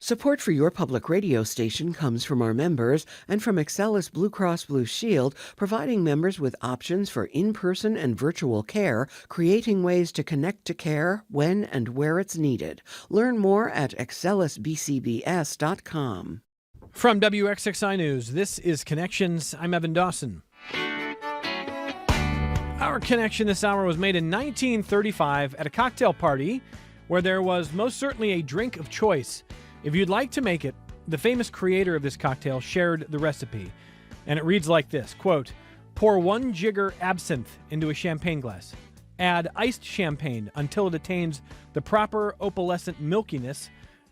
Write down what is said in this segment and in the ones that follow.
Support for your public radio station comes from our members and from Excellus Blue Cross Blue Shield, providing members with options for in-person and virtual care, creating ways to connect to care when and where it's needed. Learn more at excellusbcbs.com. From WXXI News, this is Connections. I'm Evan Dawson. Our connection this hour was made in 1935 at a cocktail party where there was most certainly a drink of choice. If you'd like to make it, the famous creator of this cocktail shared the recipe. And it reads like this, quote, pour 1 jigger absinthe into a champagne glass. Add iced champagne until it attains the proper opalescent milkiness.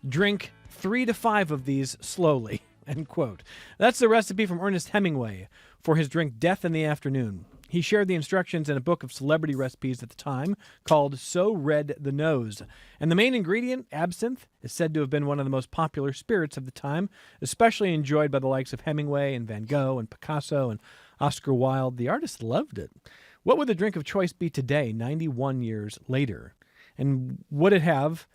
Drink 3 to 5 of these slowly, end quote. That's the recipe from Ernest Hemingway for his drink Death in the Afternoon. He shared the instructions in a book of celebrity recipes at the time called So Red the Nose. And the main ingredient, absinthe, is said to have been one of the most popular spirits of the time, especially enjoyed by the likes of Hemingway and Van Gogh and Picasso and Oscar Wilde. The artists loved it. What would the drink of choice be today, 91 years later? And would it have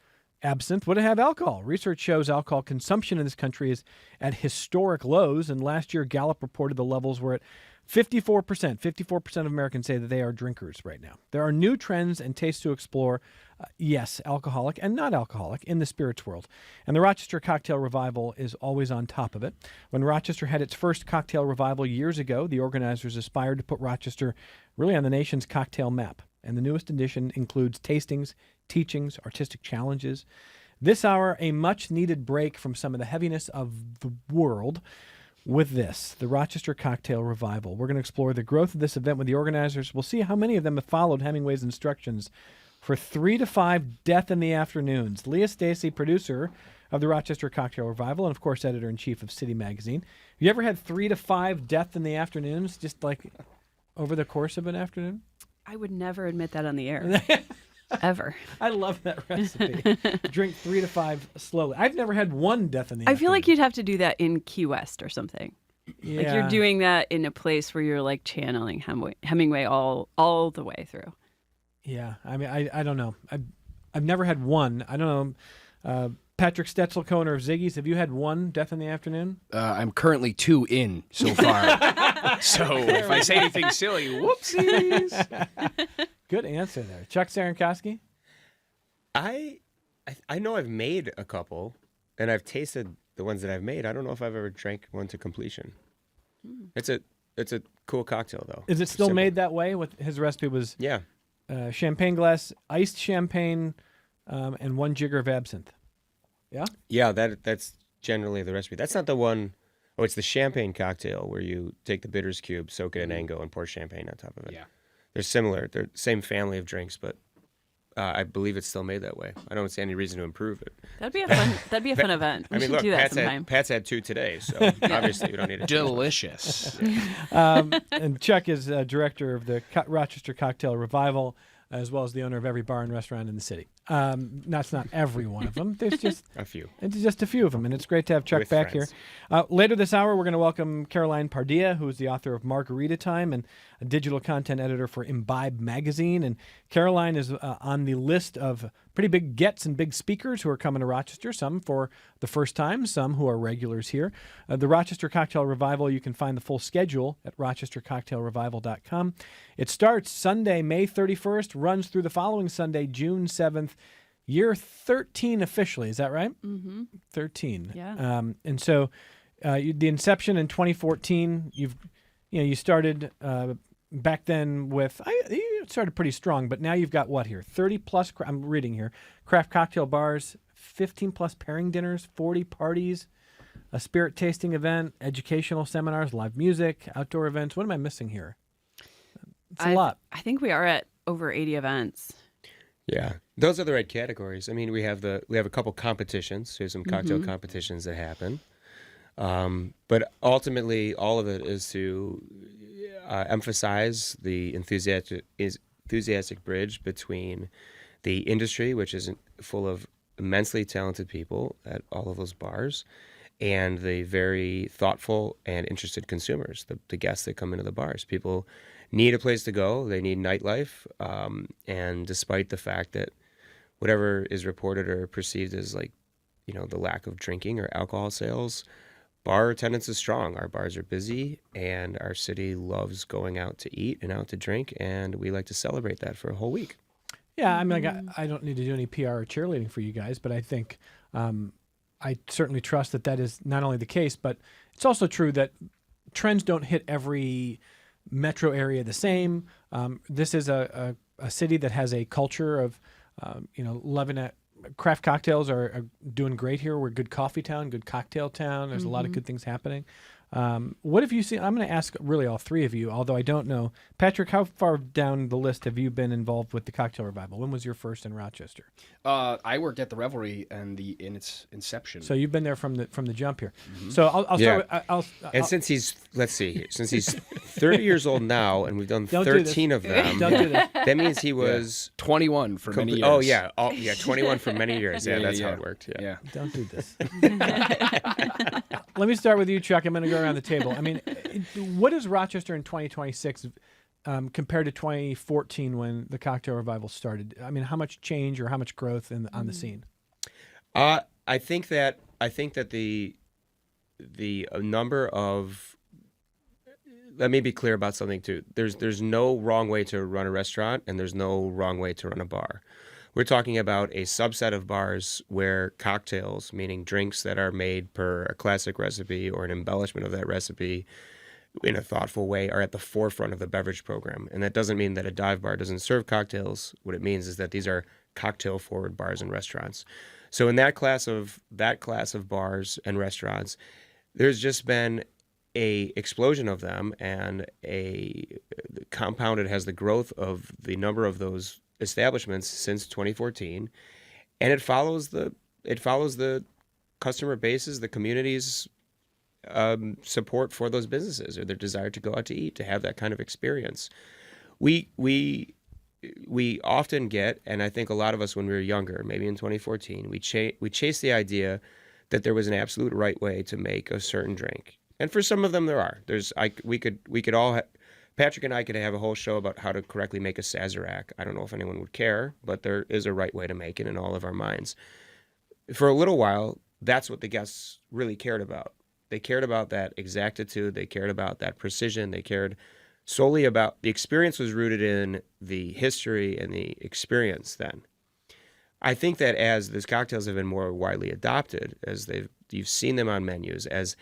absinthe? Would it have alcohol? Research shows alcohol consumption in this country is at historic lows, and last year Gallup reported the levels were at 54%. 54% of Americans say that they are drinkers right now. There are new trends and tastes to explore, yes, alcoholic and not alcoholic, in the spirits world. And the Rochester Cocktail Revival is always on top of it. When Rochester had its first cocktail revival years ago, the organizers aspired to put Rochester really on the nation's cocktail map. And the newest edition includes tastings, teachings, artistic challenges. This hour, a much-needed break from some of the heaviness of the world with this, the Rochester Cocktail Revival. We're going to explore the growth of this event with the organizers. We'll see how many of them have followed Hemingway's instructions for 3 to 5 Death in the Afternoons. Leah Stacy, producer of the Rochester Cocktail Revival, and of course, editor-in-chief of City Magazine. Have you ever had 3 to 5 Death in the Afternoons, just like over the course of an afternoon? I would never admit that on the air. Ever. I love that recipe. Drink 3 to 5 slowly. I've never had 1 Death in the Afternoon. I feel like you'd have to do that in Key West or something. Yeah. Like you're doing that in a place where you're like channeling Hemingway all the way through. Yeah, I mean, I don't know. I've never had 1. I don't know. Patrick Stetzel, co-owner of Ziggy's, have you had 1 Death in the Afternoon? I'm currently 2 in so far. So if I say anything silly, whoopsies. Good answer there. Chuck Cerankosky? I know I've made a couple, and I've tasted the ones that I've made. I don't know if I've ever drank one to completion. It's a cool cocktail, though. Is it still Simple. made that way? With his recipe was champagne glass, iced champagne, and 1 jigger of absinthe. Yeah? Yeah, that's generally the recipe. That's not the one. Oh, it's the champagne cocktail where you take the bitters cube, soak it in Ango, and pour champagne on top of it. Yeah. They're similar. They're the same family of drinks, but I believe it's still made that way. I don't see any reason to improve it. That'd be a fun event. We should look, do that sometime. Pat's had 2 today, so obviously we don't need it. Delicious. And Chuck is director of the Rochester Cocktail Revival, as well as the owner of every bar and restaurant in the city. That's not every one of them. There's just a few. It's just a few of them, and it's great to have Chuck With back friends. here. Later this hour, we're going to welcome Caroline Pardilla, who is the author of Margarita Time and a digital content editor for Imbibe Magazine. And Caroline is on the list of pretty big gets and big speakers who are coming to Rochester, some for the first time, some who are regulars here. The Rochester Cocktail Revival, you can find the full schedule at rochestercocktailrevival.com. It starts Sunday, May 31st, runs through the following Sunday, June 7th. Year 13 officially, is that right? Mm-hmm. 13. Yeah. And so the inception in 2014, you started back then with, you started pretty strong, but now you've got what here? 30 plus, I'm reading here, craft cocktail bars, 15 plus pairing dinners, 40 parties, a spirit tasting event, educational seminars, live music, outdoor events. What am I missing here? It's a lot. I think we are at over 80 events. Yeah, those are the right categories. I mean, we have a couple competitions. We have some cocktail competitions that happen, but ultimately, all of it is to emphasize the enthusiastic bridge between the industry, which is full of immensely talented people at all of those bars, and the very thoughtful and interested consumers, the guests that come into the bars. People need a place to go. They need nightlife. And despite the fact that whatever is reported or perceived as like the lack of drinking or alcohol sales, bar attendance is strong. Our bars are busy, and our city loves going out to eat and out to drink, and we like to celebrate that for a whole week. Yeah, I mean, I don't need to do any PR or cheerleading for you guys, but I think I certainly trust that is not only the case, but it's also true that trends don't hit every metro area the same. This is a city that has a culture of, loving it. Craft cocktails are doing great here. We're a good coffee town, good cocktail town. There's a lot of good things happening. What have you seen? I'm going to ask really all three of you, although I don't know. Patrick, how far down the list have you been involved with the Cocktail Revival? When was your first in Rochester? I worked at the Revelry in its inception. So you've been there from the jump here. So I'll start with... Since he's 30 years old now, and we've done Don't 13 of them, Don't do this. that means he was 21 for many years. Oh yeah, 21 for many years. Yeah, that's how it worked. Yeah. Don't do this. Let me start with you, Chuck. I'm going to go around the table. I mean, what is Rochester in 2026 compared to 2014 when the Cocktail Revival started? I mean, how much change or how much growth on the scene? I think that the number of, let me be clear about something too. There's no wrong way to run a restaurant, and there's no wrong way to run a bar. We're talking about a subset of bars where cocktails, meaning drinks that are made per a classic recipe or an embellishment of that recipe in a thoughtful way, are at the forefront of the beverage program. And that doesn't mean that a dive bar doesn't serve cocktails. What it means is that these are cocktail-forward bars and restaurants. So in that class of bars and restaurants, there's just been a explosion of them, and compounded has the growth of the number of those establishments since 2014, and it follows the customer bases, the community's support for those businesses, or their desire to go out to eat, to have that kind of experience. We often get, and I think a lot of us when we were younger, maybe in 2014, we chased the idea that there was an absolute right way to make a certain drink, and for some of them there are. We could all. Patrick and I could have a whole show about how to correctly make a Sazerac. I don't know if anyone would care, but there is a right way to make it in all of our minds. For a little while, that's what the guests really cared about. They cared about that exactitude. They cared about that precision. They cared solely about the experience was rooted in the history and the experience then. I think that as these cocktails have been more widely adopted, as you've seen them on menus, as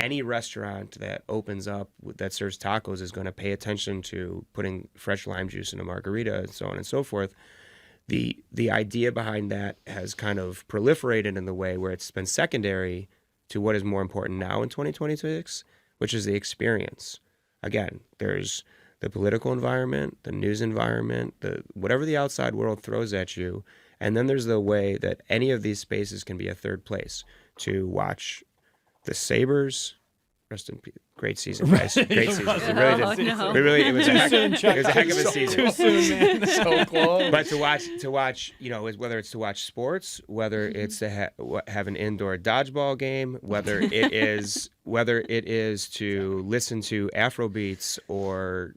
any restaurant that opens up that serves tacos is going to pay attention to putting fresh lime juice in a margarita and so on and so forth. The idea behind that has kind of proliferated in the way where it's been secondary to what is more important now in 2026, which is the experience. Again, there's the political environment, the news environment, whatever the outside world throws at you, and then there's the way that any of these spaces can be a third place to watch the Sabres, rest in peace. Great season, guys. Great season. It was a heck of a season. Too soon, man. So close. But to watch, whether it's to watch sports, whether it's to have an indoor dodgeball game, whether it is to listen to Afro beats or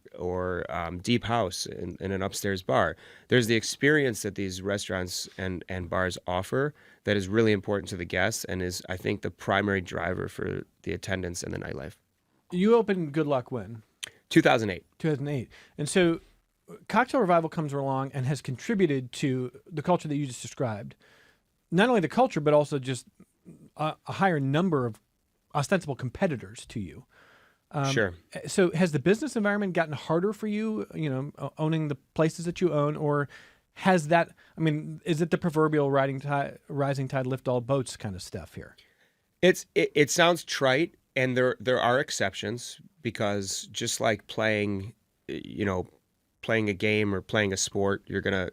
deep house in an upstairs bar, there's the experience that these restaurants and bars offer that is really important to the guests and is, I think, the primary driver for the attendance and the nightlife. You opened Good Luck when? 2008. 2008. And so Cocktail Revival comes along and has contributed to the culture that you just described. Not only the culture, but also just a higher number of ostensible competitors to you. Sure. So has the business environment gotten harder for you, owning the places that you own, or has that, is it the proverbial rising tide lift all boats kind of stuff here? It sounds trite. And there are exceptions, because just like playing a game or playing a sport, you're gonna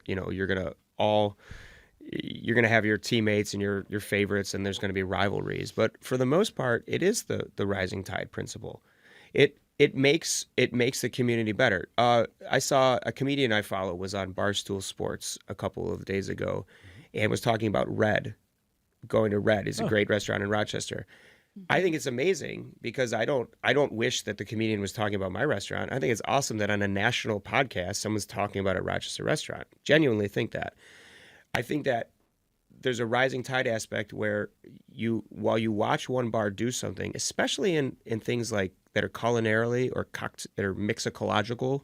have your teammates and your favorites, and there's gonna be rivalries. But for the most part, it is the rising tide principle. It makes the community better. I saw a comedian I follow was on Barstool Sports a couple of days ago, and was talking about Red. Going to Red is a great restaurant in Rochester. I think it's amazing, because I don't wish that the comedian was talking about my restaurant. I think it's awesome that on a national podcast, someone's talking about a Rochester restaurant. Genuinely think that. I think that there's a rising tide aspect where while you watch one bar do something, especially in things like that are culinarily or that are mixological,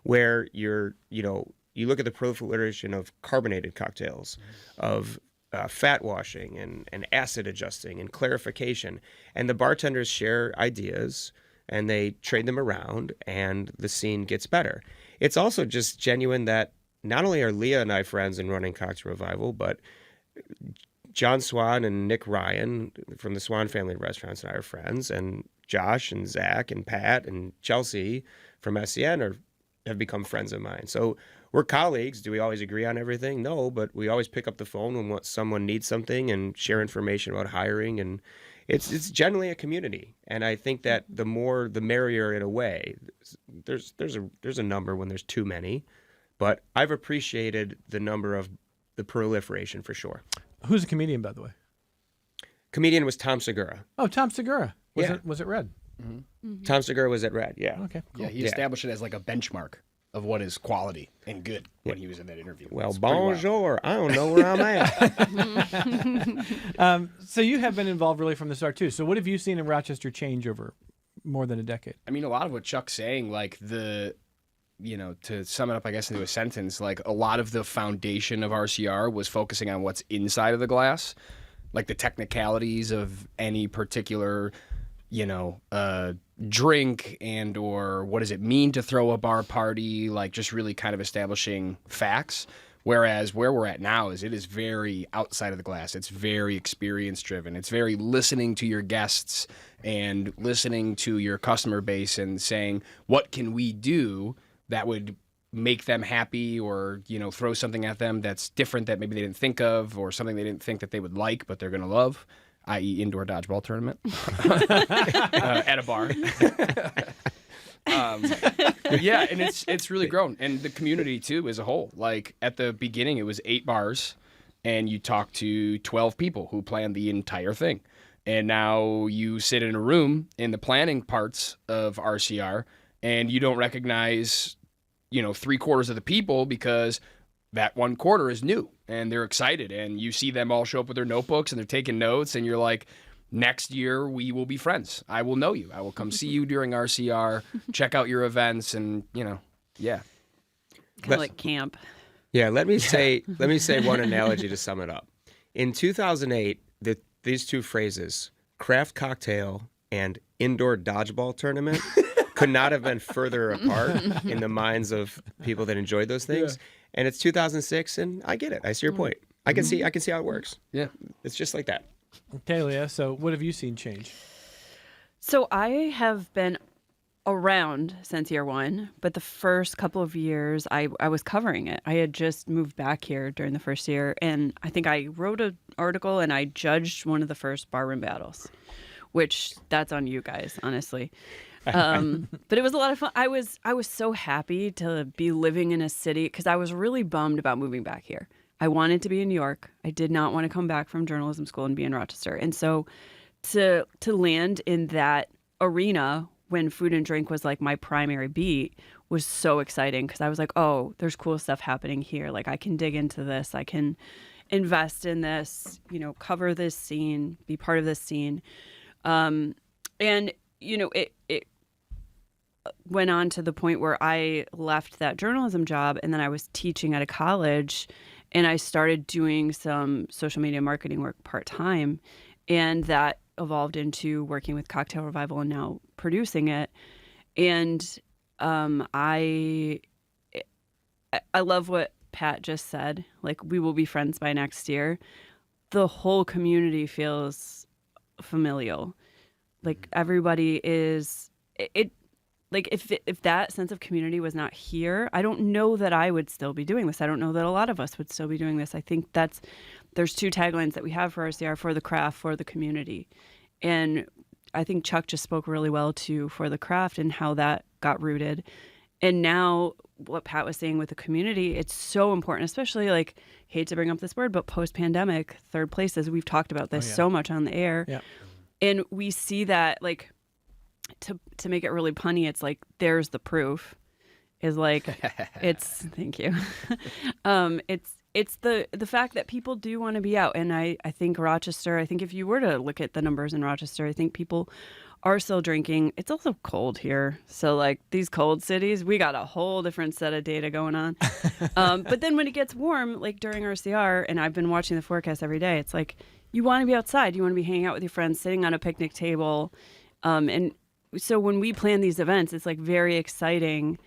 where you look at the proliferation of carbonated cocktails, of fat washing and acid adjusting and clarification, and the bartenders share ideas and they trade them around, and the scene gets better. It's also just genuine that not only are Leah and I friends in running Cocktail Revival, but John Swan and Nick Ryan from the Swan family of restaurants and I are friends, and Josh and Zach and Pat and Chelsea from SEN have become friends of mine. So we're colleagues. Do we always agree on everything? No, but we always pick up the phone when someone needs something and share information about hiring, and it's generally a community. And I think that the more the merrier in a way. There's a number when there's too many, but I've appreciated the number of the proliferation for sure. Who's a comedian, by the way? Comedian was Tom Segura. Oh, Tom Segura. Yeah. Was it Red? Tom Segura was at Red, yeah. Okay, cool. Yeah, he established it as like a benchmark of what is quality and good when he was in that interview. Well, It's pretty wild. bonjour. I don't know where I'm at. So you have been involved really from the start too. So what have you seen in Rochester change over more than a decade? I mean, a lot of what Chuck's saying, like to sum it up, I guess, into a sentence, like a lot of the foundation of RCR was focusing on what's inside of the glass, like the technicalities of any particular, drink and or what does it mean to throw a bar party, like just really kind of establishing facts. Whereas where we're at now is it is very outside of the glass. It's very experience driven. It's very listening to your guests and listening to your customer base and saying, what can we do that would make them happy, or, throw something at them that's different that maybe they didn't think of, or something they didn't think that they would like, but they're going to love, i.e. indoor dodgeball tournament at a bar. Yeah, and it's really grown. And the community, too, as a whole. Like, at the beginning, it was 8 bars, and you talk to 12 people who planned the entire thing. And now you sit in a room in the planning parts of RCR, and you don't recognize 3/4 of the people because that 1/4 is new and they're excited, and you see them all show up with their notebooks and they're taking notes, and you're like, next year we will be friends. I will know you. I will come see you during RCR, check out your events, and yeah. Kind of like camp. Yeah, let me say one analogy to sum it up. In 2008, these two phrases, craft cocktail and indoor dodgeball tournament, could not have been further apart in the minds of people that enjoyed those things. Yeah. And it's 2006, and I get it. I see your point. I can see how it works. Yeah, it's just like that. Okay, Leah. So what have you seen change? So I have been around since year one, but the first couple of years I was covering it. I had just moved back here during the first year, and I think I wrote an article and I judged one of the first barroom battles, which that's on you guys, honestly. But it was a lot of fun. I was so happy to be living in a city because I was really bummed about moving back here. I wanted to be in New York. I did not want to come back from journalism school and be in Rochester. And so to land in that arena when food and drink was like my primary beat was so exciting because I was like, oh, there's cool stuff happening here. Like I can dig into this. I can invest in this, cover this scene, be part of this scene. And it went on to the point where I left that journalism job, and then I was teaching at a college, and I started doing some social media marketing work part-time, and that evolved into working with Cocktail Revival and now producing it. And I love what Pat just said, like, we will be friends by next year. The whole community feels familial. Like everybody is like if that sense of community was not here, I don't know that I would still be doing this. I don't know that a lot of us would still be doing this. I think there's 2 taglines that we have for RCR: for the craft, for the community. And I think Chuck just spoke really well to for the craft and how that got rooted. And now what Pat was saying with the community, it's so important, especially like, hate to bring up this word, but post-pandemic, third places, we've talked about this so much on the air. Yeah. And we see that, like, to make it really punny, it's like, there's the proof. Is like, thank you. it's the fact that people do want to be out. And I think Rochester, I think if you were to look at the numbers in Rochester, I think people are still drinking. It's also cold here. So like these cold cities, we got a whole different set of data going on. But then when it gets warm, like during RCR, and I've been watching the forecast every day, it's like you want to be outside. You want to be hanging out with your friends, sitting on a picnic table. And so when we plan these events, it's like very exciting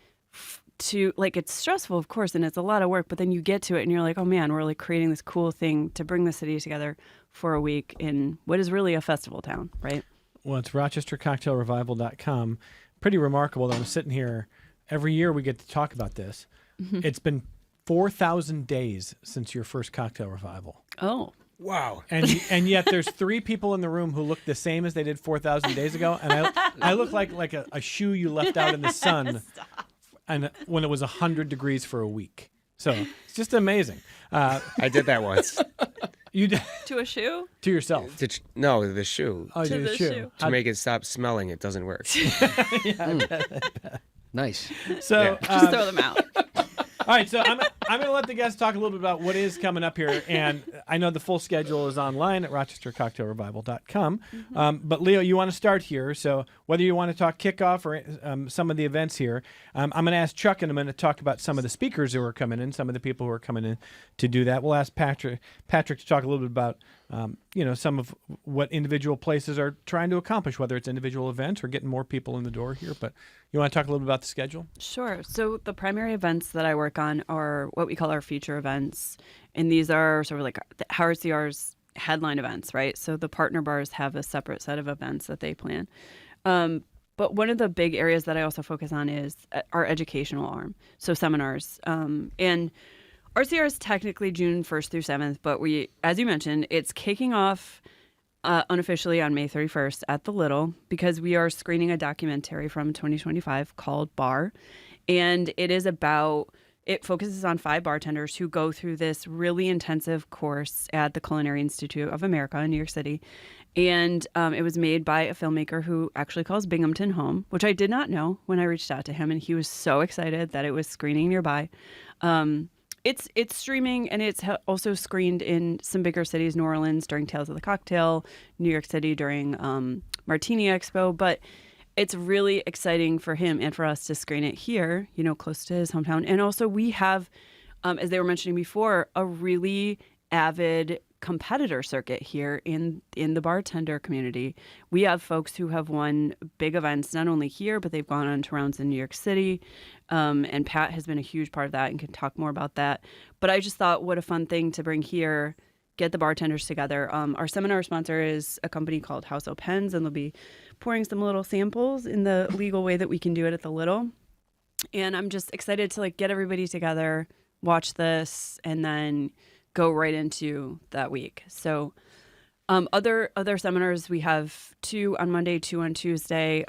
to like, it's stressful, of course, and it's a lot of work, but then you get to it and you're like, oh man, we're like creating this cool thing to bring the city together for a week in what is really a festival town, right? Well, it's RochesterCocktailRevival.com. Pretty remarkable that I'm sitting here. Every year we get to talk about this. Mm-hmm. It's been 4,000 days since your first cocktail revival. Oh. Wow. And yet there's 3 people in the room who look the same as they did 4,000 days ago. And I look like a shoe you left out in the sun and when it was 100 degrees for a week. So it's just amazing. I did that once. You did to a shoe? To yourself? No, the shoe. Oh, to the shoe. To make it stop smelling, it doesn't work. Nice. So just throw them out. All right, so I'm going to let the guests talk a little bit about what is coming up here. And I know the full schedule is online at RochesterCocktailRevival.com. Mm-hmm. But, Leo, you want to start here. So whether you want to talk kickoff or some of the events here, I'm going to ask Chuck in a minute to talk about some of the speakers who are coming in, some of the people who are coming in to do that. We'll ask Patrick to talk a little bit about some of what individual places are trying to accomplish, whether it's individual events or getting more people in the door here. But you want to talk a little bit about the schedule? Sure. So the primary events that I work on are what we call our feature events. And these are sort of like the RCR's headline events, right? So the partner bars have a separate set of events that they plan. But one of the big areas that I also focus on is our educational arm. So seminars. And RCR is technically June 1st through 7th, but we, as you mentioned, it's kicking off unofficially on May 31st at the Little because we are screening a documentary from 2025 called Bar. And it focuses on 5 bartenders who go through this really intensive course at the Culinary Institute of America in New York City. And it was made by a filmmaker who actually calls Binghamton home, which I did not know when I reached out to him. And he was so excited that it was screening nearby. It's streaming, and it's also screened in some bigger cities, New Orleans during Tales of the Cocktail, New York City during Martini Expo. But it's really exciting for him and for us to screen it here, close to his hometown. And also we have, as they were mentioning before, a really avid competitor circuit here in the bartender community. We have folks who have won big events, not only here, but they've gone on to rounds in New York City. And Pat has been a huge part of that and can talk more about that. But I just thought what a fun thing to bring here, get the bartenders together. Our seminar sponsor is a company called House O' Pens, and they'll be pouring some little samples in the legal way that we can do it at the Little. And I'm just excited to get everybody together, watch this, and then go right into that week. So other seminars, we have 2 on Monday, 2 on Tuesday.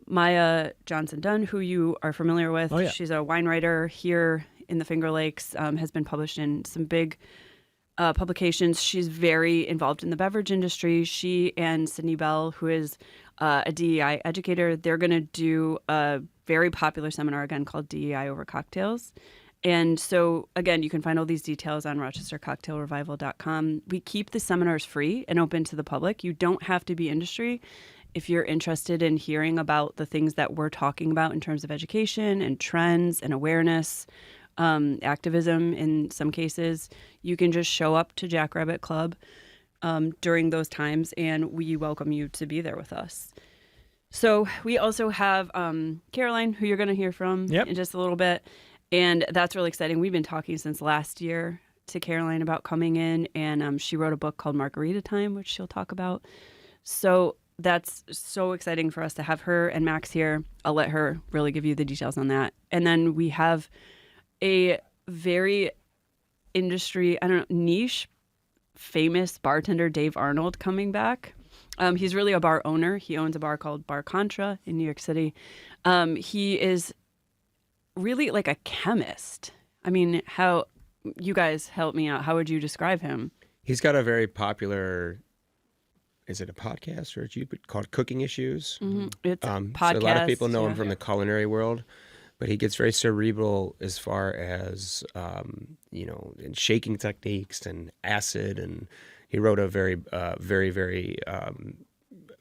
Maya Johnson-Dunn, who you are familiar with, She's a wine writer here in the Finger Lakes, has been published in some big publications. She's very involved in the beverage industry. She and Sydney Bell, who is a DEI educator, they're going to do a very popular seminar again called DEI Over Cocktails. And so, again, you can find all these details on RochesterCocktailRevival.com. We keep the seminars free and open to the public. You don't have to be industry. If you're interested in hearing about the things that we're talking about in terms of education and trends and awareness, activism in some cases, you can just show up to Jackrabbit Club during those times, and we welcome you to be there with us. So we also have Caroline, who you're going to hear from in just a little bit. And that's really exciting. We've been talking since last year to Caroline about coming in, and she wrote a book called Margarita Time, which she'll talk about. So that's so exciting for us to have her and Max here. I'll let her really give you the details on that. And then we have a very niche, famous bartender, Dave Arnold, coming back. He's really a bar owner. He owns a bar called Bar Contra in New York City. He is really like a chemist. I mean, how you guys help me out. How would you describe him? He's got a very popular, is it a podcast or a YouTube called Cooking Issues? Mm-hmm. It's a podcast. So a lot of people know him from the culinary world, but he gets very cerebral as far as in shaking techniques and acid, and he wrote a very very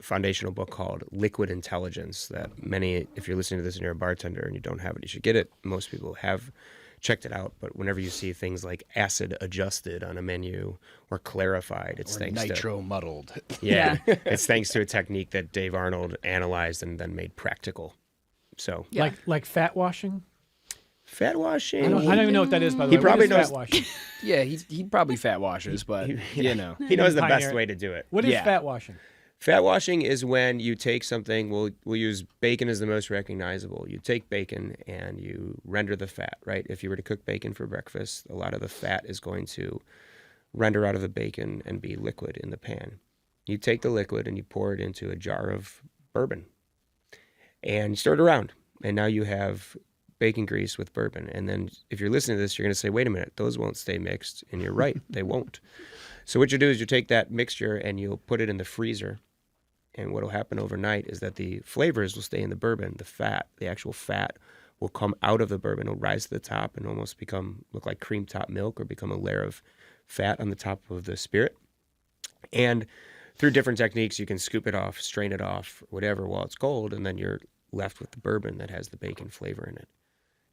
foundational book called Liquid Intelligence that many, if you're listening to this and you're a bartender and you don't have it, you should get it. Most people have checked it out, but whenever you see things like acid adjusted on a menu or clarified, it's thanks nitro muddled. Yeah, it's thanks to a technique that Dave Arnold analyzed and then made practical. So like fat washing. Fat washing. I don't even know what that is, by the way. He probably What is knows. fat washing. Yeah, he probably fat washes, but He knows the best way to do it. What is Yeah. fat washing? Fat washing is when you take something, we'll use bacon as the most recognizable. You take bacon and you render the fat, right? If you were to cook bacon for breakfast, a lot of the fat is going to render out of the bacon and be liquid in the pan. You take the liquid and you pour it into a jar of bourbon and stir it around. And now you have bacon grease with bourbon. And then if you're listening to this, you're going to say, wait a minute, those won't stay mixed. And you're right, they won't. So what you do is you take that mixture and you'll put it in the freezer. And what will happen overnight is that the flavors will stay in the bourbon. The fat, the actual fat, will come out of the bourbon. It'll rise to the top and almost look like cream top milk, or become a layer of fat on the top of the spirit. And through different techniques, you can scoop it off, strain it off, whatever, while it's cold, and then you're left with the bourbon that has the bacon flavor in it.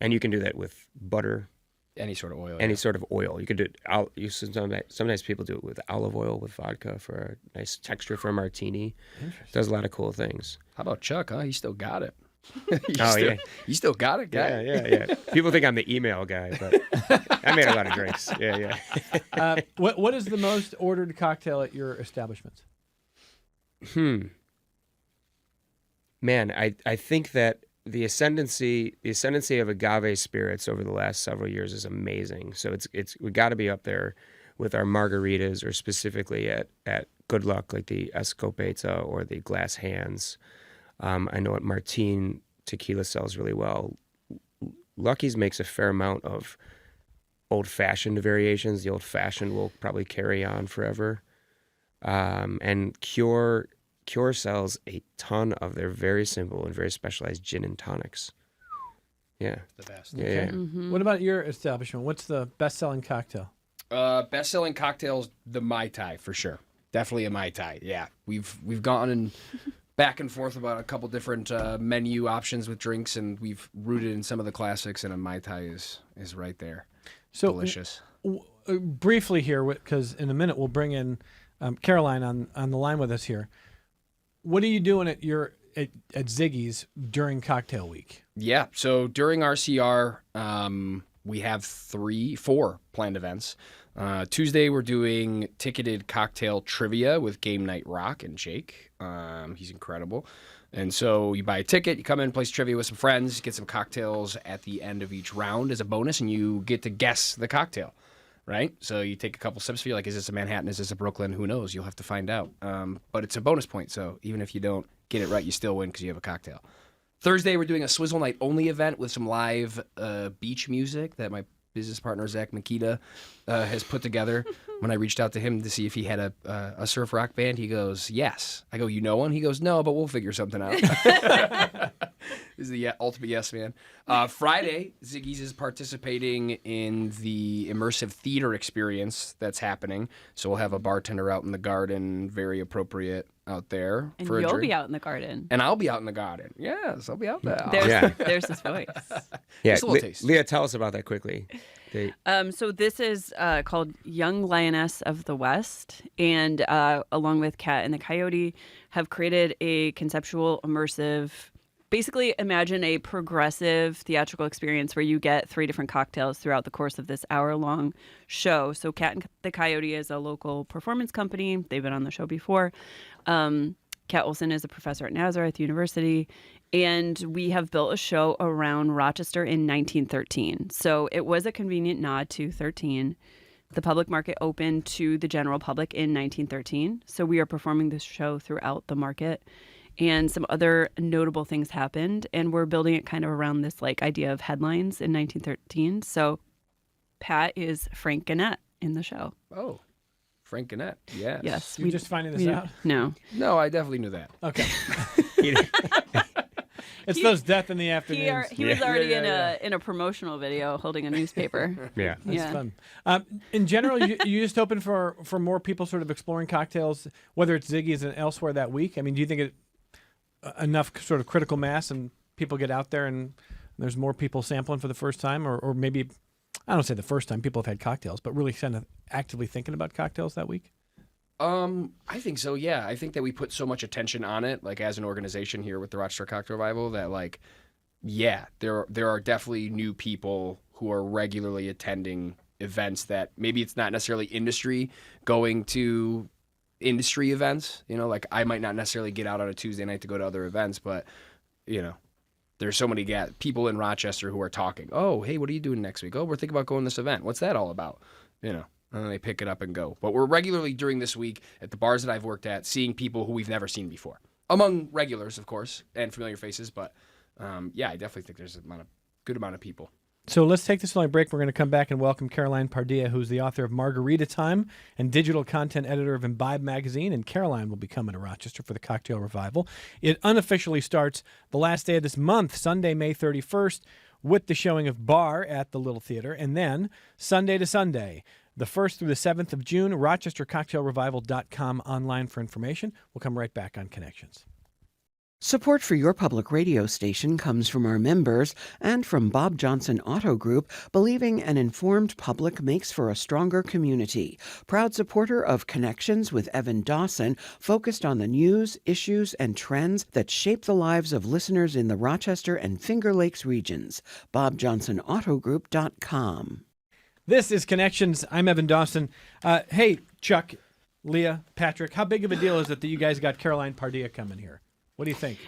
And you can do that with butter. Any sort of oil. Any sort of oil. You could do it. Sometimes people do it with olive oil with vodka for a nice texture for a martini. Does a lot of cool things. How about Chuck? Huh? He still got it. Yeah. You still got it, guy. Yeah. People think I'm the email guy, but I made a lot of drinks. Yeah. What is the most ordered cocktail at your establishments? Man, I think that the ascendancy of agave spirits over the last several years is amazing. So we got to be up there with our margaritas, or specifically at Good Luck, like the Escopeta or the Glass Hands. I know at Martine tequila sells really well. Lucky's makes a fair amount of old-fashioned variations. The old-fashioned will probably carry on forever. And Cure sells a ton of their very simple and very specialized gin and tonics. Yeah. The best. Yeah. Okay. Mm-hmm. What about your establishment? What's the best-selling cocktail? Best-selling cocktails, the Mai Tai for sure. Definitely a Mai Tai. Yeah, we've gone back and forth about a couple different menu options with drinks, and we've rooted in some of the classics, and a Mai Tai is right there. So Delicious. Briefly here, because in a minute we'll bring in Caroline on the line with us here. What are you doing at Ziggy's during cocktail week? Yeah. So during RCR, we have 4 planned events. Tuesday, we're doing ticketed cocktail trivia with Game Night Rock and Jake. He's incredible. And so you buy a ticket, you come in, play trivia with some friends, get some cocktails at the end of each round as a bonus, and you get to guess the cocktail, right? So you take a couple sips, feel like, is this a Manhattan? Is this a Brooklyn? Who knows? You'll have to find out. But it's a bonus point, so even if you don't get it right, you still win because you have a cocktail. Thursday, we're doing a Swizzle Night only event with some live beach music that my business partner, Zach Makita, has put together. When I reached out to him to see if he had a surf rock band, he goes, yes. I go, you know one? He goes, no, but we'll figure something out. This is the ultimate yes man. Friday, Ziggy's is participating in the immersive theater experience that's happening. So we'll have a bartender out in the garden, very appropriate out there. And for a you'll drink. be out in the garden. And I'll be out in the garden. Yes, I'll be out there. There's his voice. Yeah, Just a little taste. Leah, tell us about that quickly. So this is called Young Lioness of the West, and along with Cat and the Coyote, have created a conceptual, immersive, basically imagine a progressive theatrical experience where you get 3 different cocktails throughout the course of this hour-long show. So Cat and the Coyote is a local performance company. They've been on the show before. Kat Olson is a professor at Nazareth University, and we have built a show around Rochester in 1913. So it was a convenient nod to 13. The public market opened to the general public in 1913. So we are performing this show throughout the market. And some other notable things happened, and we're building it kind of around this idea of headlines in 1913. So Pat is Frank Gannett in the show. Oh, Frank Gannett. Yes. Yes. You're just finding this out? No. No, I definitely knew that. Okay. It's those death in the He, afternoons. he was already Yeah. in a promotional video holding a newspaper. Yeah. That's fun. In general, you just hoping for more people sort of exploring cocktails, whether it's Ziggy's and elsewhere that week. I mean, do you think enough sort of critical mass and people get out there and there's more people sampling for the first time, or maybe, I don't say the first time people have had cocktails, but really kind of actively thinking about cocktails that week? I think so. Yeah, I think that we put so much attention on it, like as an organization here with the Rochester Cocktail Revival, that like, yeah, there are definitely new people who are regularly attending events that maybe it's not necessarily industry going to industry events. You know, like I might not necessarily get out on a Tuesday night to go to other events, but you know, there's so many people in Rochester who are talking. Oh, hey, what are you doing next week? Oh, we're thinking about going to this event. What's that all about? You know. And then they pick it up and go. But we're regularly during this week at the bars that I've worked at seeing people who we've never seen before. Among regulars, of course, and familiar faces. But yeah, I definitely think there's a good amount of people. So let's take this long break. We're going to come back and welcome Caroline Pardilla, who's the author of Margarita Time and digital content editor of Imbibe Magazine. And Caroline will be coming to Rochester for the Cocktail Revival. It unofficially starts the last day of this month, Sunday, May 31st, with the showing of Bar at the Little Theater. And then Sunday to Sunday, the 1st through the 7th of June, RochesterCocktailRevival.com online for information. We'll come right back on Connections. Support for your public radio station comes from our members and from Bob Johnson Auto Group, believing an informed public makes for a stronger community. Proud supporter of Connections with Evan Dawson, focused on the news, issues, and trends that shape the lives of listeners in the Rochester and Finger Lakes regions. BobJohnsonAutoGroup.com. This is Connections. I'm Evan Dawson. Hey, Chuck, Leah, Patrick, how big of a deal is it that you guys got Caroline Pardilla coming here? What do you think?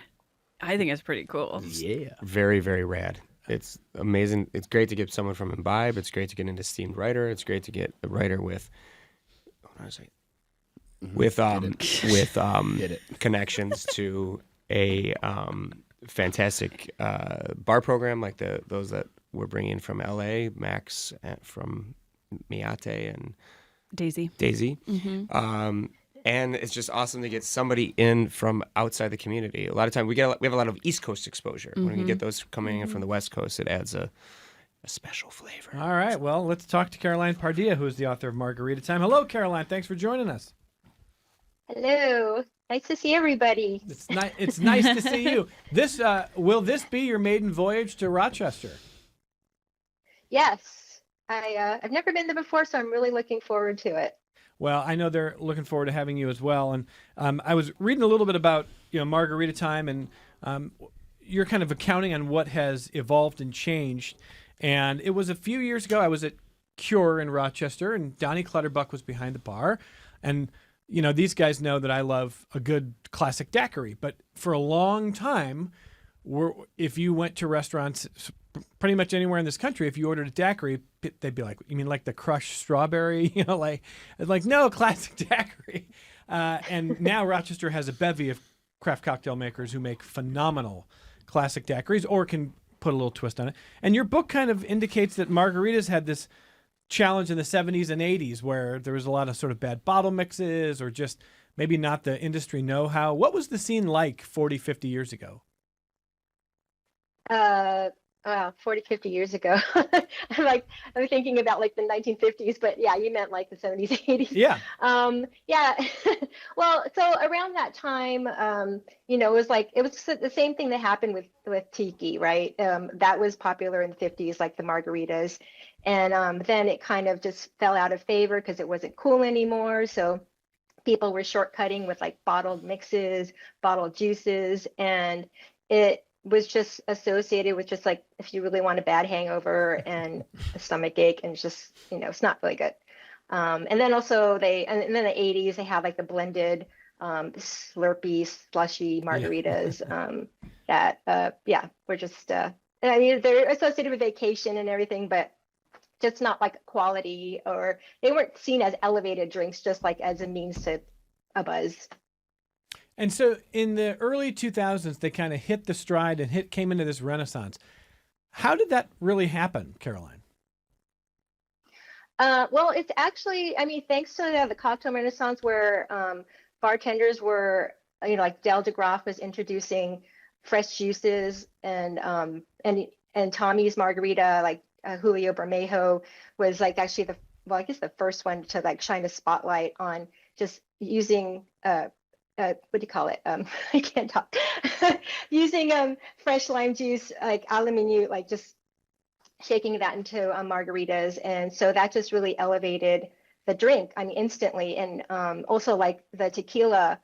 I think it's pretty cool. Yeah. Very, very rad. It's amazing. It's great to get someone from Imbibe. It's great to get an esteemed writer. It's great to get a writer with, connections to a fantastic bar program like those that we're bringing from LA, Max from Miate and Daisy. Mm-hmm. And it's just awesome to get somebody in from outside the community. A lot of time we have a lot of East Coast exposure. When we get those coming in from the West Coast, it adds a special flavor. All right, well, let's talk to Caroline Pardilla, who is the author of Margarita Time. Hello, Caroline. Thanks for joining us. Hello. Nice to see everybody. It's nice to see you. Will this be your maiden voyage to Rochester? Yes. I've never been there before, so I'm really looking forward to it. Well, I know they're looking forward to having you as well. And I was reading a little bit about Margarita Time, and you're kind of accounting on what has evolved and changed. And it was a few years ago. I was at Cure in Rochester, and Donnie Clutterbuck was behind the bar. And these guys know that I love a good classic daiquiri. But for a long time, if you went to restaurants pretty much anywhere in this country, if you ordered a daiquiri, they'd be like, "You mean like the crushed strawberry?" Like no, classic daiquiri. And now Rochester has a bevy of craft cocktail makers who make phenomenal classic daiquiris, or can put a little twist on it. And your book kind of indicates that margaritas had this challenge in the 70s and 80s where there was a lot of sort of bad bottle mixes, or just maybe not the industry know-how. What was the scene like 40, 50 years ago? Wow, 40, 50 years ago. I'm thinking about like the 1950s, but yeah, you meant like the 70s, 80s. Yeah. Yeah. Well, so around that time, it was the same thing that happened with tiki, right? That was popular in the 50s, like the margaritas. And then it kind of just fell out of favor because it wasn't cool anymore. So people were shortcutting with like bottled mixes, bottled juices, and it was just associated with just like if you really want a bad hangover and a stomach ache, and just it's not really good. And then also and then the 80s they have like the blended slurpy slushy margaritas that were just they're associated with vacation and everything, but just not like quality, or they weren't seen as elevated drinks, just like as a means to a buzz. And so in the early 2000s, they kind of hit the stride and came into this renaissance. How did that really happen, Caroline? Well, it's actually, thanks to the cocktail renaissance where bartenders were, like Del DeGroff was introducing fresh juices, and Tommy's margarita, like Julio Bermejo was like actually I guess the first one to like shine a spotlight on just using what do you call it? I can't talk. Using fresh lime juice, like aluminum, like just shaking that into margaritas, and so that just really elevated the drink. I mean, instantly, and also like the tequila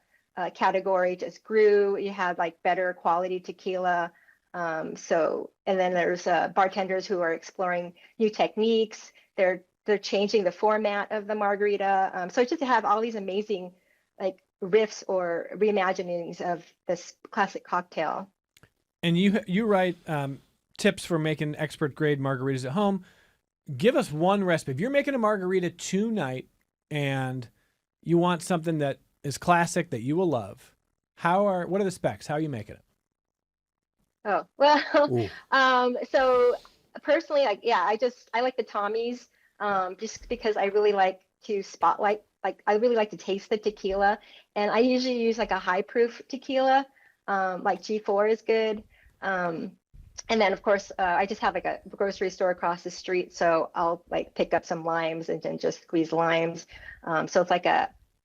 category just grew. You had like better quality tequila. So, and then there's bartenders who are exploring new techniques. They're changing the format of the margarita. So just to have all these amazing like riffs or reimaginings of this classic cocktail. And you write tips for making expert grade margaritas at home. Give us one recipe. If you're making a margarita tonight and you want something that is classic that you will love, what are the specs? How are you making it? Oh, well, so personally, I like the Tommy's, just because I really like to spotlight, like I really like to taste the tequila, and I usually use like a high proof tequila, like G4 is good. And then of course, I just have like a grocery store across the street, so I'll like pick up some limes and then just squeeze limes. So it's like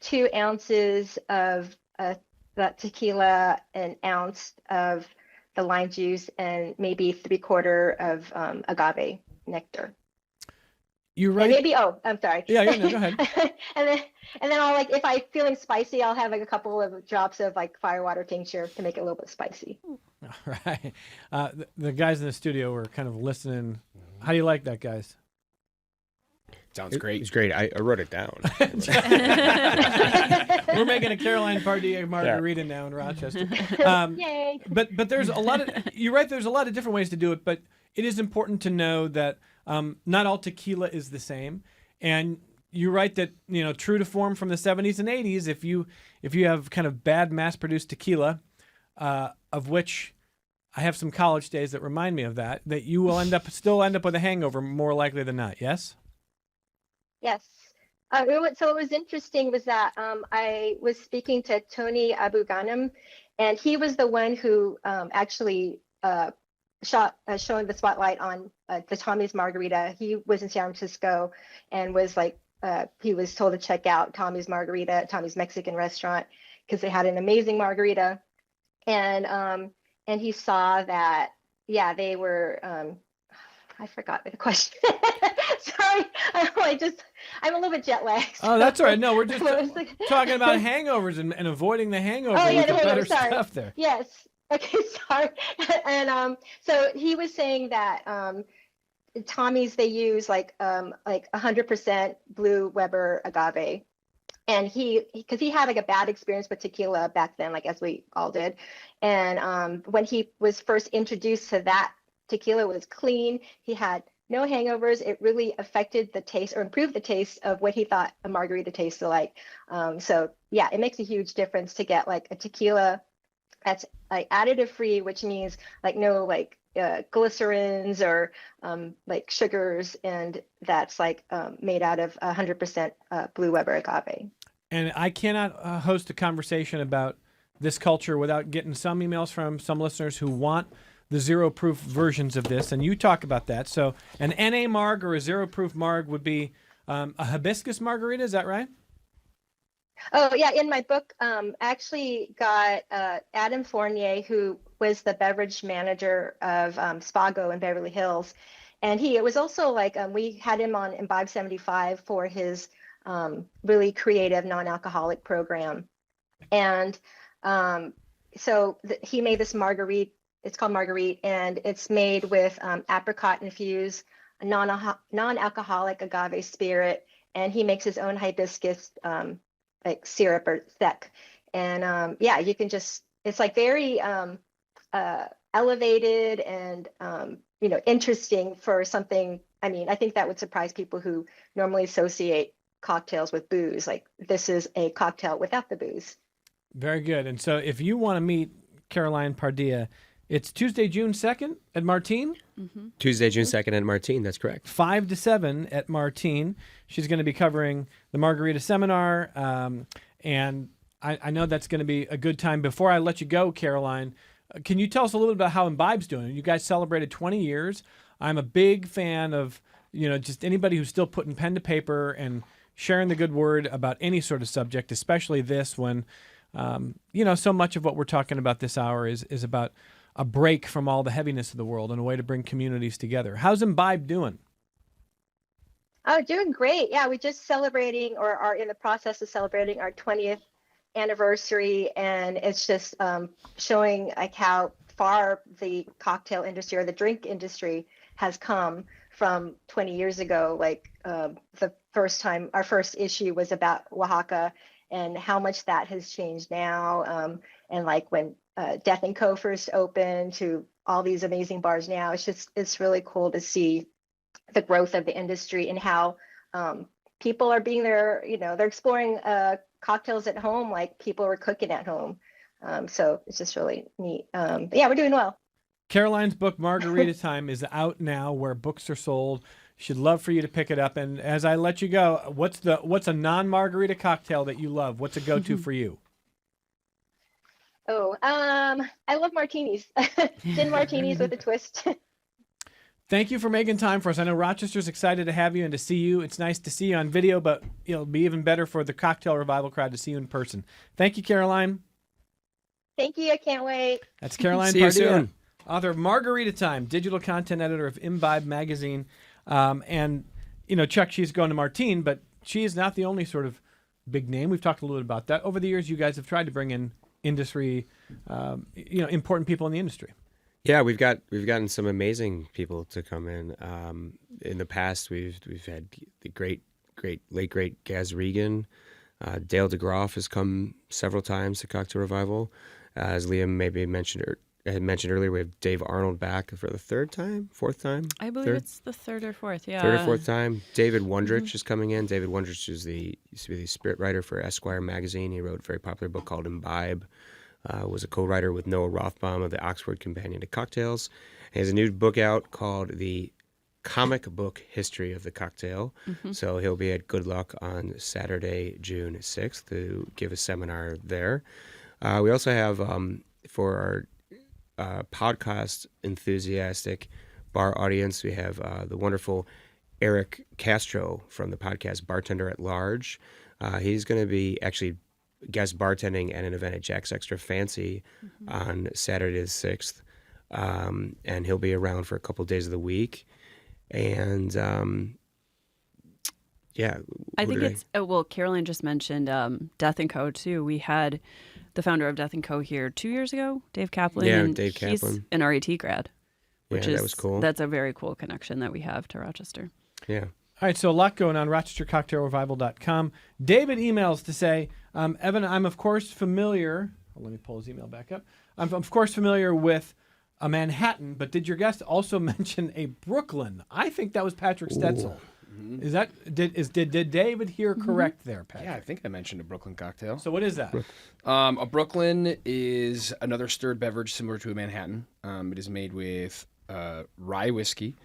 2 ounces of that tequila, an ounce of the lime juice, and maybe 3/4 of agave nectar. You're right. And maybe, I'm sorry. Yeah, no, go ahead. and then I'll like, if I'm feeling spicy, I'll have like a couple of drops of like firewater tincture to make it a little bit spicy. All right. The guys in the studio were kind of listening. How do you like that, guys? Sounds great. It's great. I wrote it down. We're making a Caroline Pardilla margarita now in Rochester. Yay! But there's a lot of, you're right, there's a lot of different ways to do it, but it is important to know that not all tequila is the same. And you're right that, true to form from the 70s and 80s, if you have kind of bad mass-produced tequila, of which I have some college days that remind me of that you will still end up with a hangover more likely than not, yes? Yes. So what was interesting was that I was speaking to Tony Abu-Ghanem, and he was the one who actually showing the spotlight on the Tommy's Margarita. He was in San Francisco and was like, he was told to check out Tommy's Margarita, Tommy's Mexican restaurant, because they had an amazing margarita. And he saw that, they were, I forgot the question. Sorry, I'm a little bit jet lagged. Oh, that's all right. No, we're just talking about hangovers and avoiding the hangover. Oh, yeah, with the better stuff there. Yes. Okay, sorry. And so he was saying that Tommy's, they use like 100% Blue Weber agave. And because he had like a bad experience with tequila back then, like as we all did. And when he was first introduced to that, tequila was clean. He had no hangovers. It really affected the taste or improved the taste of what he thought a margarita tasted like. So yeah, it makes a huge difference to get like a tequila that's like additive free, which means like no like glycerins or like sugars, and that's like made out of 100% Blue Weber agave. And I cannot host a conversation about this culture without getting some emails from some listeners who want the zero-proof versions of this, and you talk about that. So an NA marg or a zero-proof marg would be a hibiscus margarita, is that right? Oh, yeah. In my book, I actually got Adam Fournier, who was the beverage manager of Spago in Beverly Hills. And it was also like, we had him on Imbibe 75 for his really creative non-alcoholic program. And so he made this margarita. It's called Margarita, and it's made with apricot infused non-alcoholic agave spirit. And he makes his own hibiscus like syrup or sec. And you can just, it's like very elevated and, interesting for something. I mean, I think that would surprise people who normally associate cocktails with booze. Like this is a cocktail without the booze. Very good. And so if you want to meet Caroline Pardilla, it's Tuesday, June 2nd at Martine? Mm-hmm. Tuesday, June 2nd at Martine, that's correct. 5 to 7 at Martine. She's going to be covering the Margarita Seminar, and I know that's going to be a good time. Before I let you go, Caroline, Can you tell us a little bit about how Imbibe's doing? You guys celebrated 20 years. I'm a big fan of, just anybody who's still putting pen to paper and sharing the good word about any sort of subject, especially this when, so much of what we're talking about this hour is about a break from all the heaviness of the world and a way to bring communities together. How's Imbibe doing? Oh, doing great. Yeah, we just celebrating or are in the process of celebrating our 20th anniversary, and it's just showing like how far the cocktail industry or the drink industry has come from 20 years ago. Like the first time, our first issue was about Oaxaca and how much that has changed now. And like when Death & Co. first opened to all these amazing bars now, it's really cool to see the growth of the industry and how people are being there, they're exploring cocktails at home like people were cooking at home. So it's just really neat. But yeah, we're doing well. Caroline's book, Margarita Time, is out now where books are sold. She'd love for you to pick it up. And as I let you go, what's a non-margarita cocktail that you love? What's a go-to for you? Oh, I love martinis. Gin martinis with a twist. Thank you for making time for us. I know Rochester's excited to have you and to see you. It's nice to see you on video, but it'll be even better for the Cocktail Revival crowd to see you in person. Thank you, Caroline. Thank you. I can't wait. That's Caroline See you Pardilla, soon. author of Margarita Time, digital content editor of Imbibe Magazine. And, Chuck, she's going to Martine, but she is not the only sort of big name. We've talked a little bit about that. Over the years, you guys have tried to bring in industry, important people in the industry. Yeah, we've gotten some amazing people to come in. In the past, we've had the late great Gaz Regan, Dale DeGroff has come several times to Cocktail Revival. As Leah maybe mentioned earlier, we have Dave Arnold back for the fourth time. I believe it's the third or fourth. Yeah, third or fourth time. David Wondrich is coming in. David Wondrich used to be the spirit writer for Esquire magazine. He wrote a very popular book called Imbibe. Was a co-writer with Noah Rothbaum of the Oxford Companion to Cocktails. He has a new book out called The Comic Book History of the Cocktail. So he'll be at Good Luck on Saturday, June 6th to give a seminar there. We also have, for our podcast enthusiastic bar audience, we have the wonderful Eric Castro from the podcast Bartender at Large. He's going to be actually guest bartending at an event at Jack's Extra Fancy on Saturday the 6th. And he'll be around for a couple days of the week. And I think it's Caroline just mentioned Death & Co. too. We had the founder of Death & Co. here 2 years ago, Dave Kaplan. Yeah, and Dave Kaplan. He's an RET grad, which that was cool. That's a very cool connection that we have to Rochester. Yeah. All right, so a lot going on, RochesterCocktailRevival.com. David emails to say, Evan, I'm of course familiar, let me pull his email back up. I'm of course familiar with a Manhattan, but did your guest also mention a Brooklyn? I think that was Patrick Stetzel. Is that, did David hear correct there, Patrick? Yeah, I think I mentioned a Brooklyn cocktail. So what is that? A Brooklyn is another stirred beverage similar to a Manhattan. It is made with rye whiskey.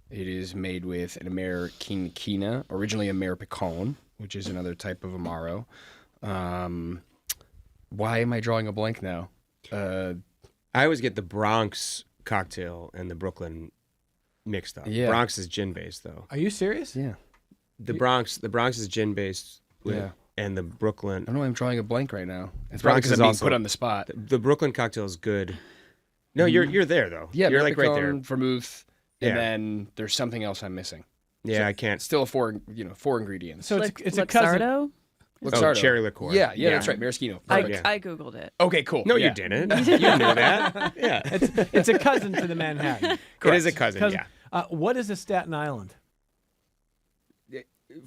It is made with an Americanina, originally Ameripicon, which is another type of Amaro. Why am I drawing a blank now? I always get the Bronx cocktail and the Brooklyn mixed up. Yeah. Bronx is gin based though. Are you serious? Yeah. The Bronx is gin based. Yeah. And the Brooklyn. I don't know why I'm drawing a blank right now. It's Bronx probably because is I'm being also- put on the spot. The Brooklyn cocktail is good. No, you're there though. Yeah, you're like right there. Ameripicon, vermouth, and Yeah. then there's something else I'm missing. Yeah, I can't. Still four ingredients. So it's a cousin. Luxardo? Luxardo. cherry liqueur. Yeah, that's right. Maraschino. Perfect. I Googled it. Okay, cool. No, Yeah. you didn't. You knew that. Yeah. It's a cousin to the Manhattan. It is a cousin. Yeah. What is a Staten Island?